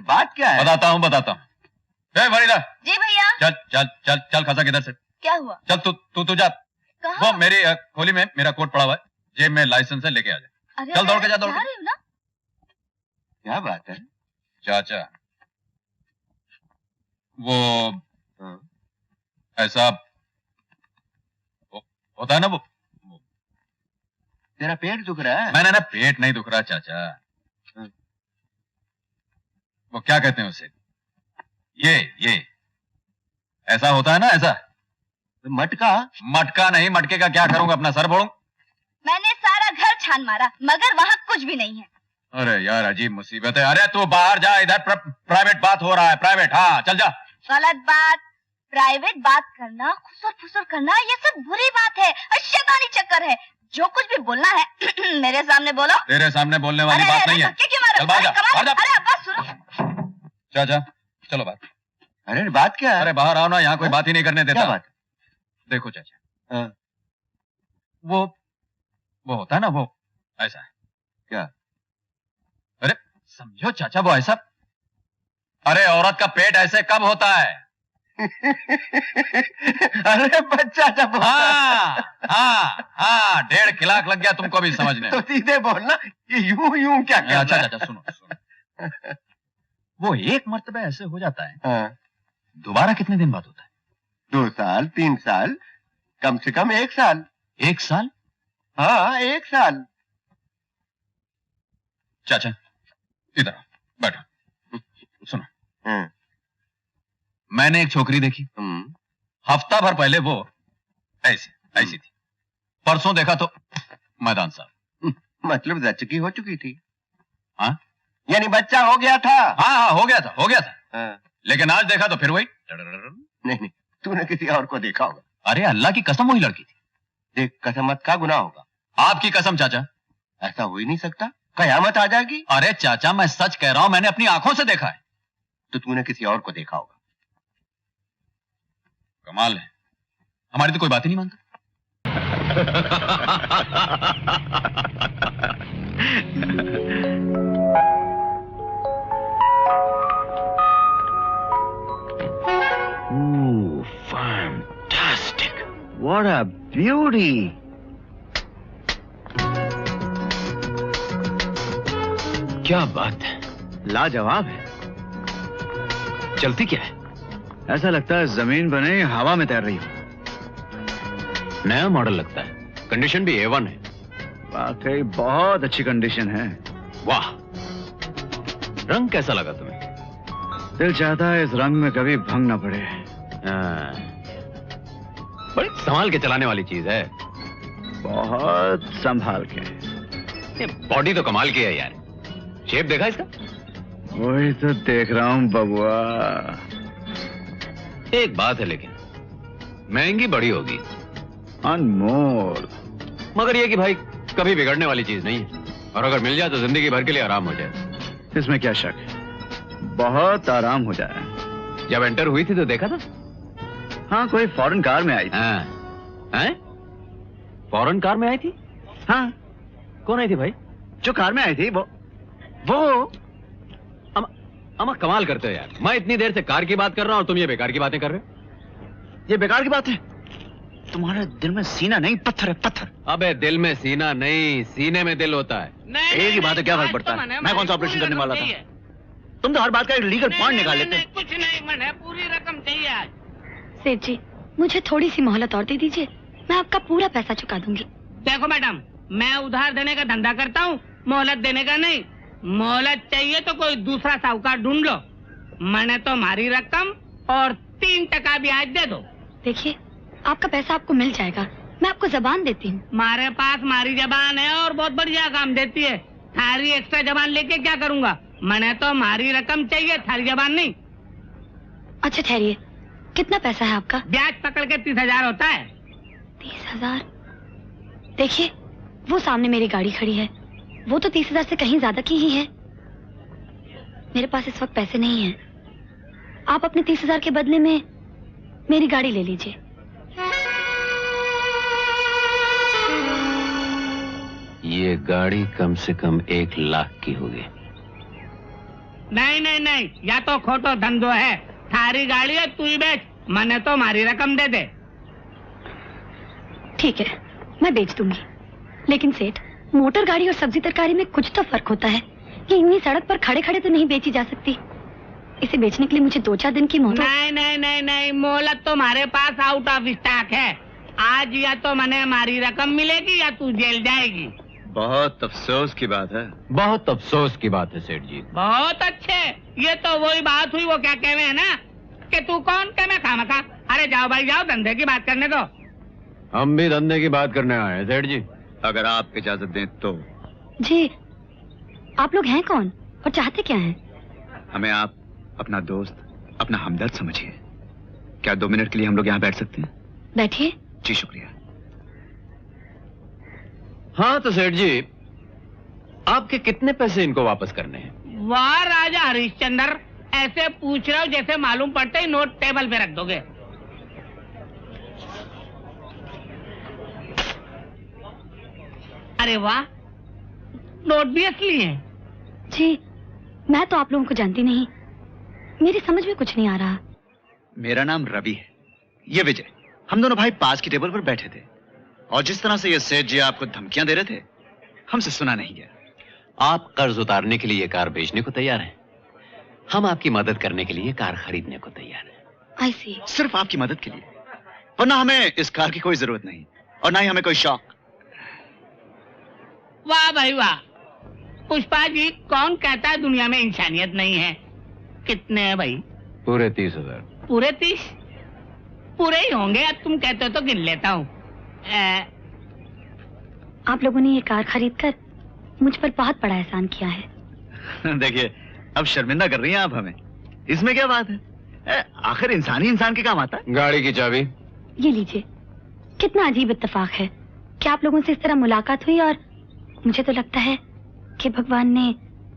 बात क्या है? बताता हूँ। फरीदा। जी भैया। चल चल चल चल, खसा किधर से? क्या हुआ? चल तू जा। वो मेरी खोली में मेरा कोट पड़ा हुआ है, जेब में लाइसेंस है, लेके आ जा। चल दौड़ के जा, दौड़ के। ना? क्या बात है चाचा? वो ऐसा होता है ना, वो तेरा पेट दुख रहा है? मैंने ना पेट नहीं दुख रहा चाचा, वो क्या कहते हैं उसे, ये ऐसा होता है ना, ऐसा मटका नहीं, मटके का क्या करूंगा, अपना सर फोड़ूं? मैंने सारा घर छान मारा मगर वहाँ कुछ भी नहीं है। अरे यार अजीब मुसीबत है। अरे तू बाहर जा, इधर प्राइवेट बात हो रहा है, प्राइवेट। हाँ चल जा। गलत बात, प्राइवेट बात करना, खुसर फुसर करना, ये सब बुरी बात है, शैतानी चक्कर है। जो कुछ भी बोलना है मेरे सामने बोलो। तेरे सामने बोलने वाली बात नहीं है। चल बाहर जा। अरे अब्बा सुनो। चाचा चलो बाहर। अरे बात क्या है? अरे बाहर आओ ना, यहाँ कोई बात ही नहीं करने देता। क्या बात? देखो चाचा, वो होता है ना, वो ऐसा है। क्या? अरे समझो चाचा, वो ऐसा। अरे औरत का पेट ऐसे कब होता है? अरे बच्चा जब। हाँ 1.5 खिलाक लग गया तुमको भी समझने। तो सीधे बोलना, ये यूं क्या कर रहा है? अच्छा चाचा सुनो। वो एक मर्तबा ऐसे हो जाता है, दोबारा कितने दिन बाद होता है? 2 साल, 3 साल, कम से कम 1 साल। 1 साल? हाँ 1 साल। चाचा इधर बैठो, सुनो। मैंने एक छोकरी देखी, हफ्ता भर पहले वो ऐसी थी। परसों देखा तो मैदान साहब। मतलब जचकी हो चुकी थी? हाँ यानी बच्चा हो गया था? हाँ हो गया था। लेकिन आज देखा तो फिर वही। नहीं तूने किसी और को देखा होगा। अरे अल्लाह की कसम वही लड़की थी। देख कसमत का गुनाह होगा। आपकी कसम चाचा, ऐसा हो ही नहीं सकता, कयामत आ जाएगी। अरे चाचा मैं सच कह रहा हूं, मैंने अपनी आंखों से देखा है। तो तूने किसी और को देखा होगा। कमाल है, हमारी तो कोई बात ही नहीं मानता। Ooh, fantastic! What a beauty! क्या बात है, लाजवाब है। चलती क्या है? ऐसा लगता है जमीन बने हवा में तैर रही हो। नया मॉडल लगता है, कंडीशन भी A1 है। वाकई बहुत अच्छी कंडीशन है। वाह, रंग कैसा लगा तुम्हें? दिल चाहता है इस रंग में कभी भंग ना पड़े। बड़ी संभाल के चलाने वाली चीज है। बहुत संभाल के। बॉडी तो कमाल की है यार, शेप देखा इसका? वही तो देख रहा हूं बबुआ। एक बात है लेकिन, महंगी बड़ी होगी। अनमोल। मगर ये कि भाई कभी बिगड़ने वाली चीज नहीं है, और अगर मिल जाए तो जिंदगी भर के लिए आराम हो जाए। इसमें क्या शक है, बहुत आराम हो जाए। जब एंटर हुई थी तो देखा था? हाँ कोई फॉरेन कार में आई थी। हैं? फॉरेन कार में आई थी? हाँ। कौन आई थी भाई? जो कार में आई थी वो अमा कमाल करते हो यार, मैं इतनी देर से कार की बात कर रहा हूँ और तुम ये बेकार की बातें कर रहे हो। ये बेकार की बात है? तुम्हारे दिल में सीना नहीं, पत्थर है, पत्थर। अबे दिल में सीना नहीं, सीने में दिल होता है। एक ही बात है, क्या फर्क पड़ता है? मैं कौन सा ऑपरेशन करने वाला था? तुम तो हर बात का एक लीगल पॉइंट निकाल लेते हो। कुछ नहीं, मैंने पूरी रकम चाहिए आज। सेठ जी, मुझे थोड़ी सी मोहलत और दे दीजिए, मैं आपका पूरा पैसा चुका दूंगी। देखो मैडम, मैं उधार देने का धंधा करता हूँ, मोहलत देने का नहीं। मोहलत चाहिए तो कोई दूसरा साहूकार ढूंढ लो। मैंने तो मारी रकम और 3% ब्याज दे दो। देखिए, आपका पैसा आपको मिल जाएगा, मैं आपको जबान देती हूँ। हमारे पास मारी जबान है और बहुत बढ़िया काम देती है। थारी एक्स्ट्रा जबान लेके क्या करूँगा? मैंने तो मारी रकम चाहिए, थारी जबान नहीं। अच्छा ठहरिए, कितना पैसा है आपका? ब्याज पकड़ के 30,000 होता है। 30,000? देखिए, वो सामने मेरी गाड़ी खड़ी है, वो तो 30,000 से कहीं ज्यादा की ही है। मेरे पास इस वक्त पैसे नहीं हैं। आप अपने 30,000 के बदले में मेरी गाड़ी ले लीजिए। ये गाड़ी कम से कम 1 लाख की होगी। नहीं नहीं नहीं, या तो खोटो धंधो है। थारी गाड़ी है, तू ही बेच, मैंने तो मारी रकम दे दे। ठीक है, मैं बेच दूंगी, लेकिन सेठ, मोटर गाड़ी और सब्जी तरकारी में कुछ तो फर्क होता है। ये इतनी सड़क पर खड़े खड़े तो नहीं बेची जा सकती। इसे बेचने के लिए मुझे 2-4 दिन की मोहलत। नहीं नहीं नहीं नहीं, मोहलत तो हमारे पास आउट ऑफ स्टॉक है। आज या तो मैंने मारी रकम मिलेगी या तू जेल जाएगी। बहुत अफसोस की बात है। बहुत अफसोस की बात है सेठ जी। बहुत अच्छे, ये तो वही बात हुई, वो क्या कहवे है ना कि तू कौन के मैं खामखा। अरे जाओ भाई जाओ, धंधे की बात करने दो। हम भी धंधे की बात करने आए हैं सेठ जी। अगर आप इजाजत दें तो। जी, आप लोग हैं कौन और चाहते क्या हैं? हमें आप अपना दोस्त, अपना हमदर्द समझिए। क्या 2 मिनट के लिए हम लोग यहाँ बैठ सकते हैं? बैठिए। जी शुक्रिया। हाँ तो सेठ जी, आपके कितने पैसे इनको वापस करने हैं? वाह राजा हरिश्चंद्र, ऐसे पूछ रहे हो जैसे मालूम पड़ते ही नोट टेबल पे रख दोगे। अरे वाह, नोट भी असली हैं। जी, मैं तो आप लोगों को जानती नहीं, मेरी समझ में कुछ नहीं आ रहा। मेरा नाम रवि है, ये विजय। हम दोनों भाई पास की टेबल पर बैठे थे और जिस तरह से ये सेठ जी आपको धमकियां दे रहे थे, हमसे सुना नहीं गया। आप कर्ज उतारने के लिए कार बेचने को तैयार हैं, हम आपकी मदद करने के लिए कार खरीदने को तैयार हैं। आई सी। सिर्फ आपकी मदद के लिए, वरना हमें इस कार की कोई जरूरत नहीं और ना ही हमें कोई शौक। वाह भाई वाह, पुष्पा जी, कौन कहता है दुनिया में इंसानियत नहीं है? कितने हैं भाई? पूरे 30,000। पूरे 30? पूरे ही होंगे, अब तुम कहते हो तो गिन लेता हूँ। आप लोगों ने ये कार खरीदकर मुझ पर बहुत बड़ा एहसान किया है। देखिए, अब शर्मिंदा कर रही हैं आप हमें, इसमें क्या बात है? आखिर इंसान ही इंसान के काम आता है। गाड़ी की चाबी ये लीजिए। कितना अजीब इत्तेफाक है कि आप लोगों से इस तरह मुलाकात हुई और मुझे तो लगता है कि भगवान ने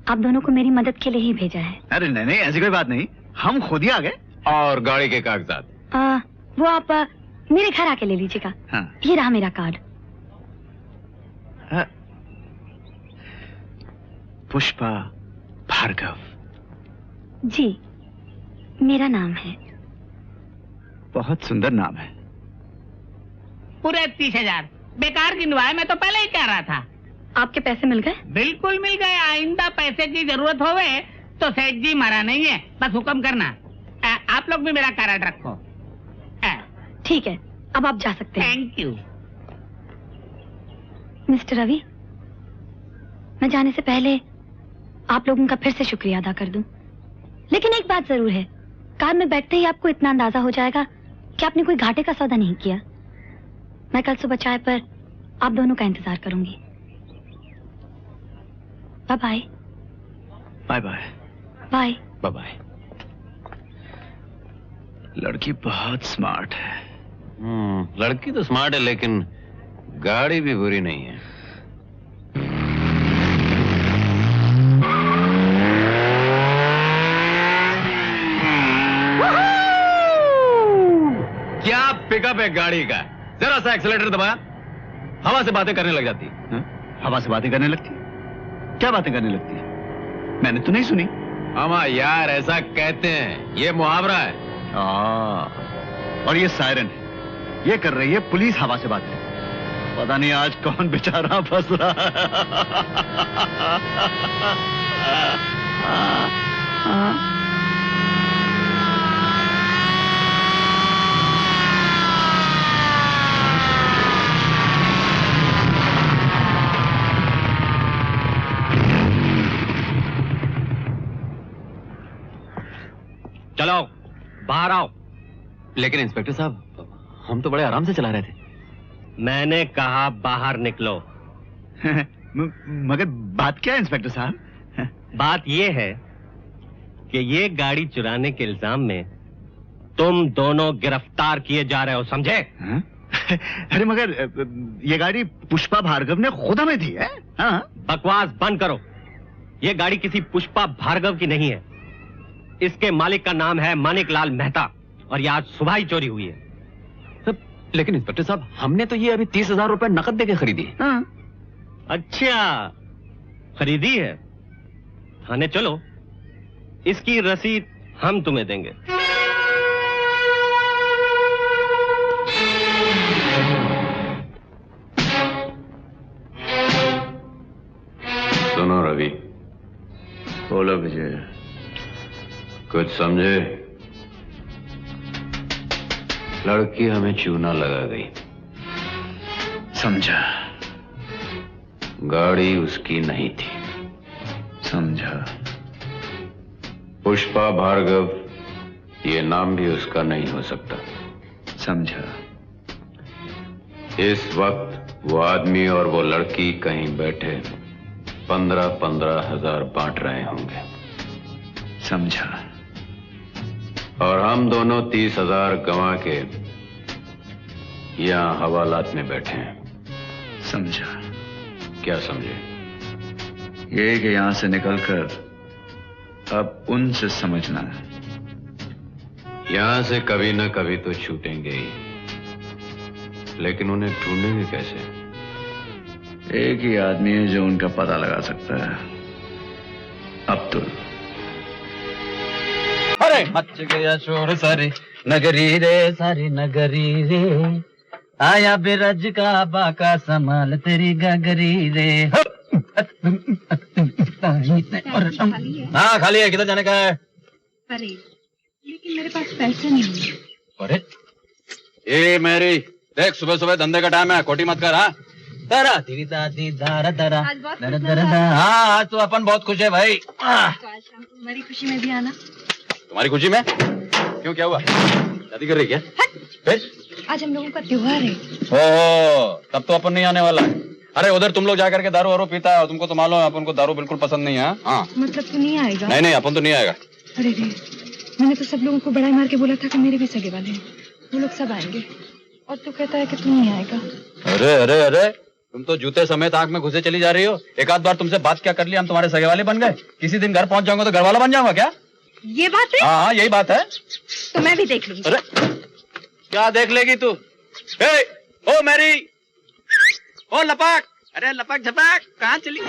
आप दोनों को मेरी मदद के लिए ही भेजा है। अरे नहीं नहीं, ऐसी कोई बात नहीं, हम खुद ही आ गए। और गाड़ी के कागजात वो आप मेरे घर आके ले लीजिएगा। हाँ। ये रहा मेरा कार्ड। पुष्पा भार्गव। जी, मेरा नाम है। बहुत सुंदर नाम है। पूरे 30,000 बेकार गिनवाए, मैं तो पहले ही कह रहा था। आपके पैसे मिल गए? बिल्कुल मिल गए। आइंदा पैसे की जरूरत होवे तो सेठ जी मरा नहीं है, बस हुक्म करना। आप लोग भी मेरा कार्ड रखो। ठीक है, अब आप जा सकते हैं। Thank you. मिस्टर रवि, मैं जाने से पहले आप लोगों का फिर से शुक्रिया अदा कर दूं। लेकिन एक बात जरूर है, कार में बैठते ही आपको इतना अंदाजा हो जाएगा कि आपने कोई घाटे का सौदा नहीं किया। मैं कल सुबह चाय पर आप दोनों का इंतजार करूंगी। Bye bye. Bye bye. Bye bye bye. लड़की बहुत स्मार्ट है। लड़की तो स्मार्ट है, लेकिन गाड़ी भी बुरी नहीं है। क्या पिकअप है गाड़ी का, जरा सा एक्सीलेटर दबाया, हवा से बातें करने लग जाती है। हवा से बातें करने लगती? क्या बातें करने लगती? मैंने तो नहीं सुनी। मामा यार ऐसा कहते हैं, ये मुहावरा है। और ये सायरन है, ये कर रही है पुलिस हवा से बातें। पता नहीं आज कौन बेचारा फंस रहा है। चलो बाहर आओ। लेकिन इंस्पेक्टर साहब, हम तो बड़े आराम से चला रहे थे। मैंने कहा बाहर निकलो। मगर बात क्या है इंस्पेक्टर साहब? बात ये है कि ये गाड़ी चुराने के इल्जाम में तुम दोनों गिरफ्तार किए जा रहे हो, समझे? अरे मगर ये गाड़ी पुष्पा भार्गव ने खुद हमें दी है। हाँ? बकवास बंद करो। ये गाड़ी किसी पुष्पा भार्गव की नहीं है। इसके मालिक का नाम है मानिक लाल मेहता और ये आज सुबह ही चोरी हुई है। लेकिन इंस्पेक्टर साहब, हमने तो ये अभी 30,000 रुपए नकद देके खरीदी है। हाँ? अच्छा, खरीदी है। थाने चलो, इसकी रसीद हम तुम्हें देंगे। सुनो रवि। बोलो विजय। कुछ समझे? लड़की हमें चूना लगा गई। समझा। गाड़ी उसकी नहीं थी। समझा। पुष्पा भार्गव, ये नाम भी उसका नहीं हो सकता। समझा। इस वक्त वो आदमी और वो लड़की कहीं बैठे 15-15 हजार बांट रहे होंगे। समझा। और हम दोनों 30,000 गंवा के यहां हवालात में बैठे हैं। समझा। क्या समझे? ये कि यहां से निकलकर अब उनसे समझना है। यहां से कभी न कभी तो छूटेंगे ही, लेकिन उन्हें ढूंढेंगे कैसे? एक ही आदमी है जो उनका पता लगा सकता है, अब्दुल। अरे मच गया शोर सारी नगरी रे, सारी नगरी रे, आया बिरज का बाका संभाल तेरी गगरी रे। हाँ खाली है, किधर जाने का है? अरे लेकिन मेरे पास पैसे नहीं है। अरे ए मेरी देख, सुबह सुबह धंधे का टाइम है, खोटी मत कर। हाँ दरा धीरी दादी दारा दरा दरा दरा। हाँ आज तो अपन बहुत खुश है भाई। तुम्हारी खुशी में भी आना। तुम्हारी खुशी में? क्यों, क्या हुआ? शादी कर रही क्या? फिर आज हम लोगों का त्योहार है। ओह, तब तो अपन नहीं आने वाला है। अरे उधर तुम लोग जाकर के दारू वारू पीता है और तुमको तो मालूम है अपन को दारू बिल्कुल पसंद नहीं है। हाँ मतलब तू नहीं आएगा? नहीं नहीं, अपन तो नहीं आएगा। अरे रे, मैंने तो सब लोगों को बड़ाई मार के बोला था कि मेरे भी सगे वाले हैं, वो लोग सब आएंगे, और तू कहता है कि तू नहीं आएगा। अरे अरे अरे, तुम तो जूते समेत आंख में घुसे चली जा रही हो। एक आध बार तुमसे बात क्या कर लिया, हम तुम्हारे सगे वाले बन गए। किसी दिन घर पहुंच जाऊंगा तो घर वाला बन जाऊंगा क्या? ये बात है? हाँ यही बात है। तो मैं भी देख लूंगी। अरे क्या देख लेगी तू? ए, ओ मैरी, ओ लपक, अरे लपक झपक, कहाँ चली?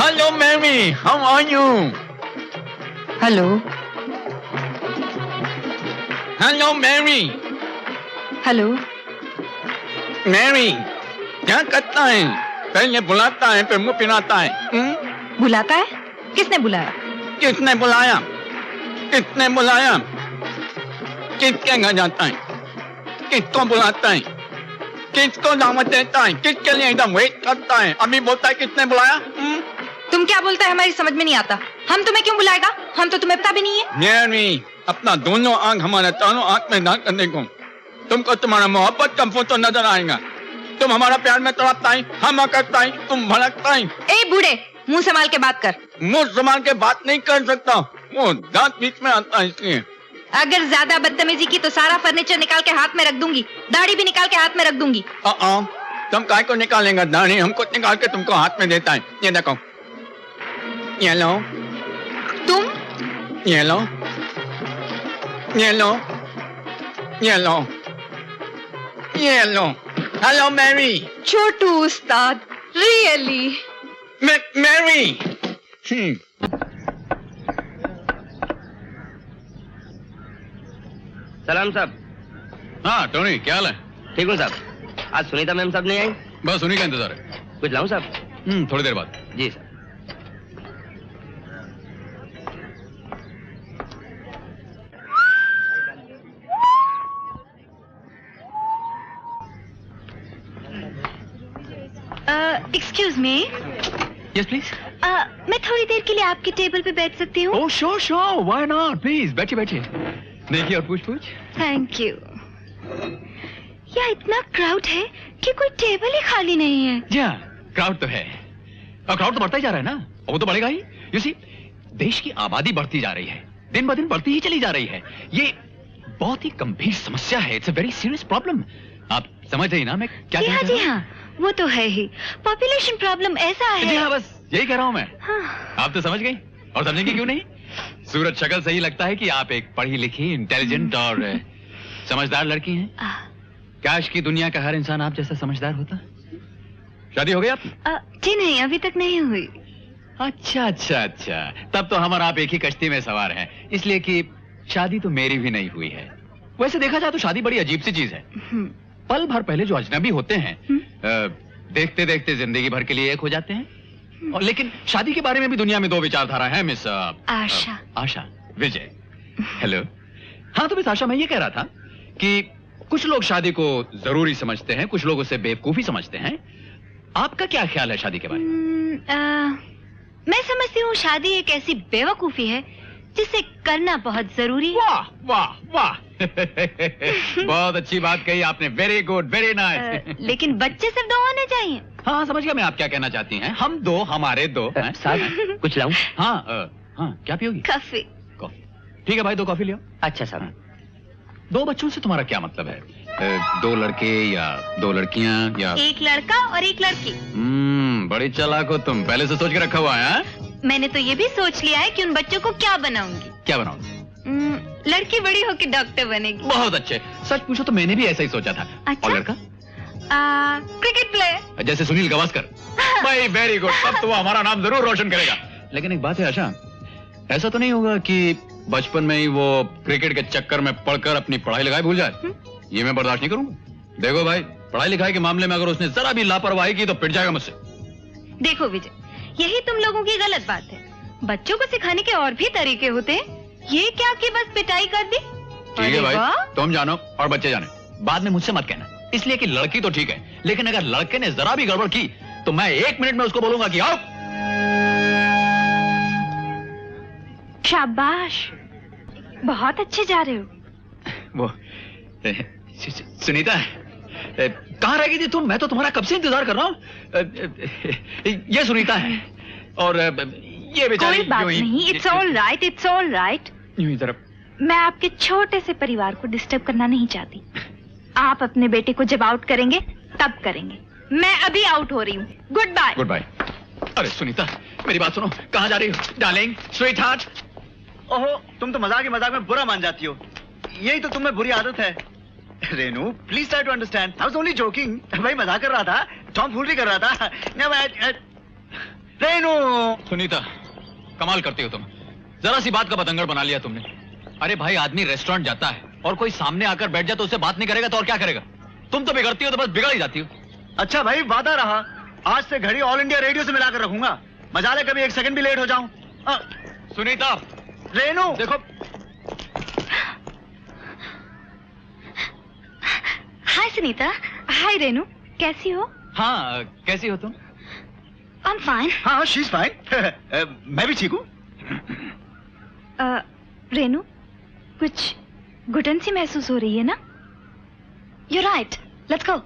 Hello mommy, how are you? Hello. Hello Mary. Hello. Mary क्या करता है? पहले बुलाता है फिर मुंह पिलाता है। बुलाता है? किसने बुलाया? किसने बुलाया? किसने बुलाया? किसके घर जाता है? किसको बुलाता है? किसको दावत देता है? किसके लिए एकदम वेट करता है? अभी बोलता है किसने बुलाया? तुम क्या बोलता है हमारी समझ में नहीं आता। हम तुम्हें क्यों बुलाएगा? हम तो तुम्हें पता भी नहीं है। मैरी, अपना दोनों आंख हमारे चारों आंख में डाल कर देखो, तुमको तुम्हारा मोहब्बत का फोटो नजर आएगा। तुम हमारा प्यार में तड़पता है, हम करता है, तुम भड़कता है। ए बूढ़े, मुंह संभाल के बात कर। मुंह संभाल के बात नहीं कर सकता, वो दांत बीच में आता है इसलिए। अगर ज्यादा बदतमीजी की तो सारा फर्नीचर निकाल के हाथ में रख दूंगी, दाढ़ी भी निकाल के हाथ में रख दूंगी। तुम काय को निकालेंगे दाढ़ी? हमको निकाल के तुमको हाथ में देता है। ये देखो, ये लो। तुम? ये लो, ये लो, ये लो, ये लो। Hello Mary. छोटू उस्ताद, रियली। मैरी। सलाम साहब। हाँ टोनी, क्या हाल है? ठीक हूँ साहब। आज सुनीता मैम साहब नहीं आई? बस उन्हीं का इंतजार है। कुछ लाऊं साहब? थोड़ी देर बाद। जी sir. Excuse me. Yes please. मैं थोड़ी देर के लिए आपकी टेबल पे बैठ सकती हूँ? Oh sure sure, why not, please बैठिए बैठिए। देखिए और पूछ। Thank you. यहाँ इतना क्राउड है कि कोई टेबल ही खाली नहीं है। जी हाँ, क्राउड तो है और क्राउड तो बढ़ता ही जा रहा है ना, और वो तो बढ़ेगा ही। यू सी, देश की आबादी बढ़ती जा रही है, दिन ब दिन बढ़ती ही चली जा रही है। ये बहुत ही गंभीर समस्या है। It's a very serious problem. आप समझ रही ना मैं क्या कह रहा हूँ? जी हाँ, वो तो है ही। पॉपुलेशन प्रॉब्लम ऐसा है। जी हाँ, बस यही कह रहा हूँ मैं। हाँ। आप तो समझ गई, और समझेंगे क्यों नहीं? सूरत शक्ल से ही लगता है कि आप एक पढ़ी लिखी, इंटेलिजेंट और समझदार लड़की हैं। काश की दुनिया का हर इंसान आप जैसा समझदार होता। शादी हो गई आपकी? जी नहीं, अभी तक नहीं हुई। अच्छा अच्छा अच्छा, तब तो हम और आप एक ही कश्ती में सवार हैं, इसलिए कि शादी तो मेरी भी नहीं हुई है। वैसे देखा जाए तो शादी बड़ी अजीब सी चीज है। पल भर पहले जो अजनबी होते हैं, देखते देखते जिंदगी भर के लिए एक हो जाते हैं। और लेकिन शादी के बारे में भी दुनिया में दो विचारधारा है मिस आशा। आशा विजय। हेलो। हाँ तो मिस आशा, मैं ये कह रहा था कि कुछ लोग शादी को जरूरी समझते हैं, कुछ लोग उसे बेवकूफी समझते हैं। आपका क्या ख्याल है शादी के बारे में? मैं समझती हूँ शादी एक ऐसी बेवकूफी है जिसे करना बहुत जरूरी है। वाह वाह वाह बहुत अच्छी बात कही आपने। Very good, very nice. लेकिन बच्चे सिर्फ 2 होने चाहिए। हाँ समझ गया मैं आप क्या कहना चाहती हैं। हम 2, हमारे 2। साहब कुछ लाऊं? हाँ हाँ, क्या पियोगी? कॉफी। कॉफी ठीक है भाई, 2 कॉफी लियो। अच्छा साहब। 2 बच्चों से तुम्हारा क्या मतलब है? 2 लड़के या 2 लड़कियां या? 1 लड़का और 1 लड़की। बड़ी चालाक हो तुम, पहले से सोच के रखा हुआ है। मैंने तो ये भी सोच लिया है कि उन बच्चों को क्या बनाऊंगी। क्या बनाओगे? लड़की बड़ी होकर डॉक्टर बनेगी। बहुत अच्छे। सच पूछो तो मैंने भी ऐसा ही सोचा था। अच्छा? और लड़का? क्रिकेट प्लेयर, जैसे सुनील गावस्कर। भाई वेरी गुड, तब तो वो हमारा नाम जरूर रोशन करेगा। लेकिन एक बात है आशा, ऐसा तो नहीं होगा कि बचपन में ही वो क्रिकेट के चक्कर में पढ़कर अपनी पढ़ाई लिखाई भूल जाए? ये मैं बर्दाश्त नहीं करूंगा। देखो भाई, पढ़ाई लिखाई के मामले में अगर उसने जरा भी लापरवाही की तो पिट जाएगा मुझसे। देखो विजय, यही तुम लोगों की गलत बात है। बच्चों को सिखाने के और भी तरीके होते हैं। ये क्या कि बस पिटाई कर दी? ठीक है भाई, तुम जानो और बच्चे जाने, बाद में मुझसे मत कहना। इसलिए कि लड़की तो ठीक है, लेकिन अगर लड़के ने जरा भी गड़बड़ की तो मैं 1 मिनट में उसको बोलूंगा कि आओ। शाबाश, बहुत अच्छे जा रहे हो। वो सुनीता, कहाँ रह गई थी तुम? मैं तो तुम्हारा कब से इंतजार कर रहा हूँ। ये सुनीता है और ये बेचारी। कोई बात नहीं, it's all right, it's all right. यूं ही तरफ। मैं आपके छोटे से परिवार को डिस्टर्ब करना नहीं चाहती। आप अपने बेटे को जब आउट करेंगे तब करेंगे। मैं अभी आउट हो रही हूँ। Goodbye. Goodbye. अरे सुनीता, मेरी बात सुनो। कहाँ जा रही हो डार्लिंग, स्वीट हार्ट? ओहो, तुम तो मजाक ही मजाक में बुरा मान जाती हो। यही तो तुम्हें बुरी आदत है। Renu, please try to understand. I was only joking. भाई मजाक कर रहा था, टॉम फूल भी कर रहा था। रेनू। सुनीता, कमाल करती हो तुम। जरा सी बात का बतंगड़ बना लिया तुमने। अरे भाई, आदमी रेस्टोरेंट जाता है और कोई सामने आकर बैठ जाए तो उससे बात नहीं करेगा तो और क्या करेगा? तुम तो बिगड़ती हो तो बस बिगड़ ही जाती हो। अच्छा भाई, वादा रहा, आज से घड़ी ऑल इंडिया रेडियो से मिलाकर रखूंगा। मजाले कभी 1 सेकंड भी लेट हो जाऊं। सुनीता। रेनू देखो। हाय सुनीता। हाय रेनू, कैसी हो? हाँ, कैसी हो तुम? I am fine. हाँ, शी इज फाइन। मैं भी ठीक हूँ। रेनू, कुछ घुटन सी महसूस हो रही है ना? You right, let's go.